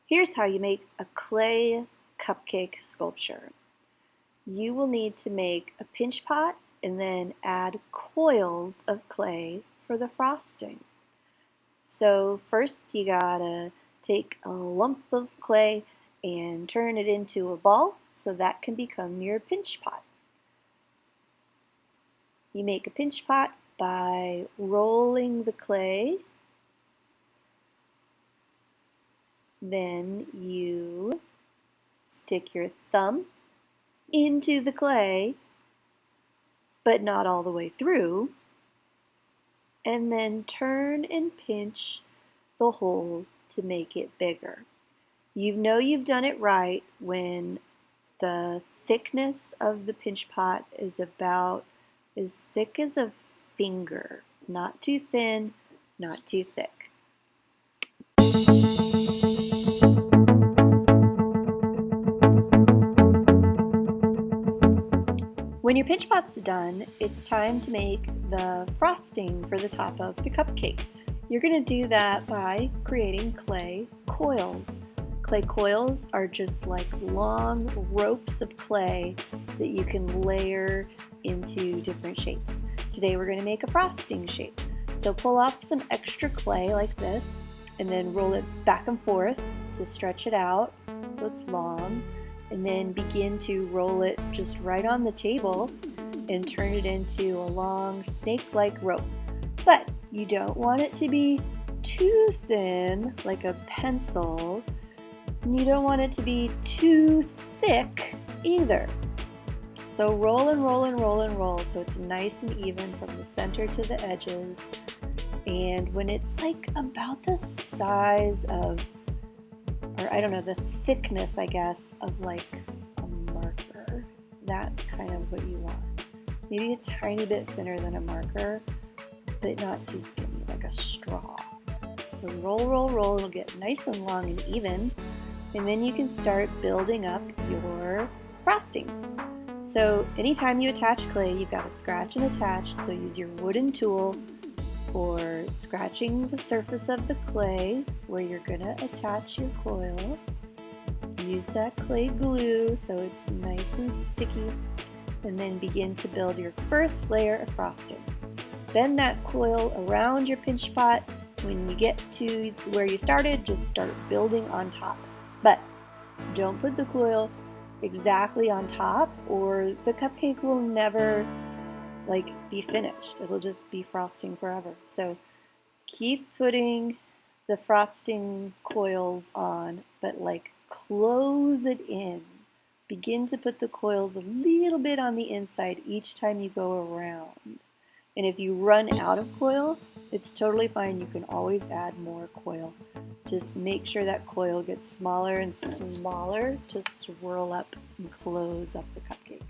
Here's how you make a clay cupcake sculpture. You will need to make a pinch pot and then add coils of clay for the frosting. So first you gotta take a lump of clay and turn it into a ball so that can become your pinch pot. You make a pinch pot by rolling the clay. Then you stick your thumb into the clay, but not all the way through, and then turn and pinch the hole to make it bigger. You know you've done it right when the thickness of the pinch pot is about as thick as a finger, not too thin, not too thick. When your pinch pot's done, it's time to make the frosting for the top of the cupcake. You're going to do that by creating clay coils. Clay coils are just like long ropes of clay that you can layer into different shapes. Today we're going to make a frosting shape. So pull off some extra clay like this and then roll it back and forth to stretch it out so it's long. And then begin to roll it just right on the table and turn it into a long snake-like rope. But you don't want it to be too thin, like a pencil, and you don't want it to be too thick either. So roll and roll and roll and roll so it's nice and even from the center to the edges. And when it's like about the size of, or I don't know, the thickness, I guess, of like a marker. That's kind of what you want. Maybe a tiny bit thinner than a marker, but not too skinny, like a straw. So roll, roll, roll, it'll get nice and long and even, and then you can start building up your frosting. So anytime you attach clay, you've got to scratch and attach, so use your wooden tool for scratching the surface of the clay where you're going to attach your coil. Use that clay glue so it's nice and sticky, and then begin to build your first layer of frosting. Bend that coil around your pinch pot. When you get to where you started, just start building on top. But don't put the coil exactly on top or the cupcake will never be finished. It'll just be frosting forever. So keep putting the frosting coils on, but close it in. Begin to put the coils a little bit on the inside each time you go around. And if you run out of coil, it's totally fine. You can always add more coil. Just make sure that coil gets smaller and smaller to swirl up and close up the cupcake.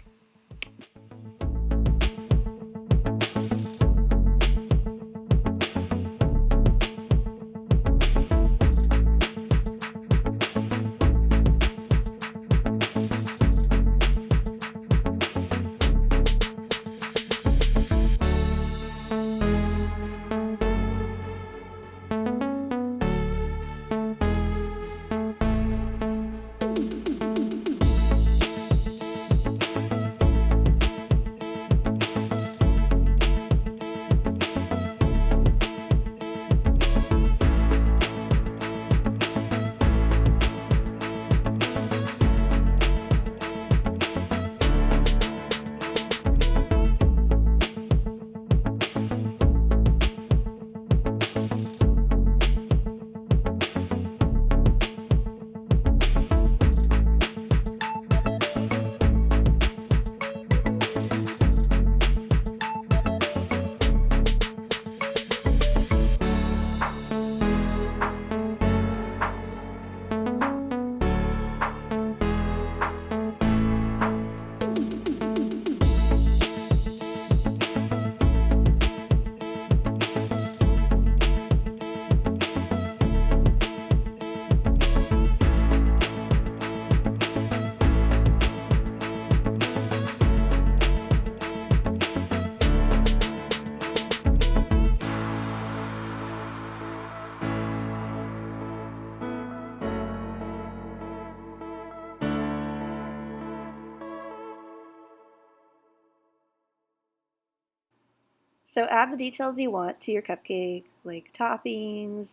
So add the details you want to your cupcake, like toppings,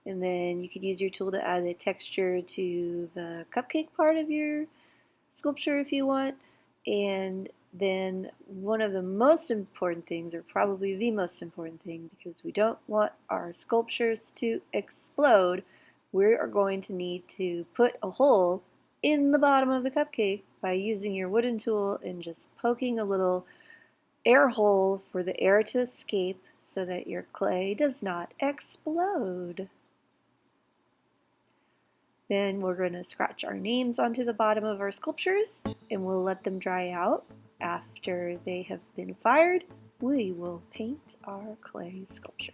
and then you could use your tool to add a texture to the cupcake part of your sculpture if you want. And then one of the most important things, or probably the most important thing, because we don't want our sculptures to explode, we are going to need to put a hole in the bottom of the cupcake by using your wooden tool and just poking a little air hole for the air to escape so that your clay does not explode. Then we're going to scratch our names onto the bottom of our sculptures and we'll let them dry out. After they have been fired, we will paint our clay sculpture.